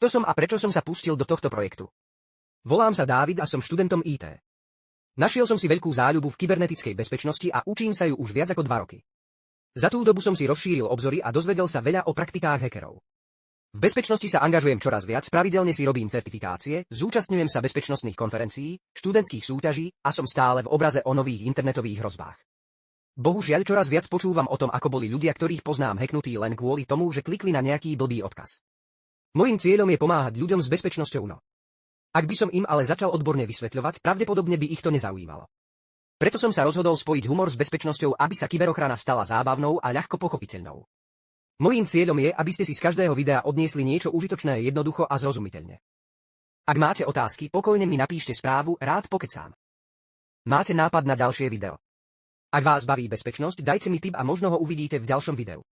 To som a prečo som sa pustil do tohto projektu. Volám sa Dávid a som študentom IT. Našiel som si veľkú záľubu v kybernetickej bezpečnosti a učím sa ju už viac ako 2 roky. Za tú dobu som si rozšíril obzory a dozvedel sa veľa o praktikách hackerov. V bezpečnosti sa angažujem čoraz viac, pravidelne si robím certifikácie, zúčastňujem sa bezpečnostných konferencií, študentských súťaží a som stále v obraze o nových internetových hrozbách. Bohužiaľ čoraz viac počúvam o tom, ako boli ľudia, ktorých poznám, hacknutí len kvôli tomu, že klikli na nejaký blbý odkaz. Mojím cieľom je pomáhať ľuďom s bezpečnosťou. Ak by som im ale začal odborne vysvetľovať, pravdepodobne by ich to nezaujímalo. Preto som sa rozhodol spojiť humor s bezpečnosťou, aby sa kyberochrana stala zábavnou a ľahko pochopiteľnou. Mojím cieľom je, aby ste si z každého videa odniesli niečo užitočné, jednoducho a zrozumiteľne. Ak máte otázky, pokojne mi napíšte správu, rád pokecám. Máte nápad na ďalšie video? Ak vás baví bezpečnosť, dajte mi tip a možno ho uvidíte v ďalšom videu.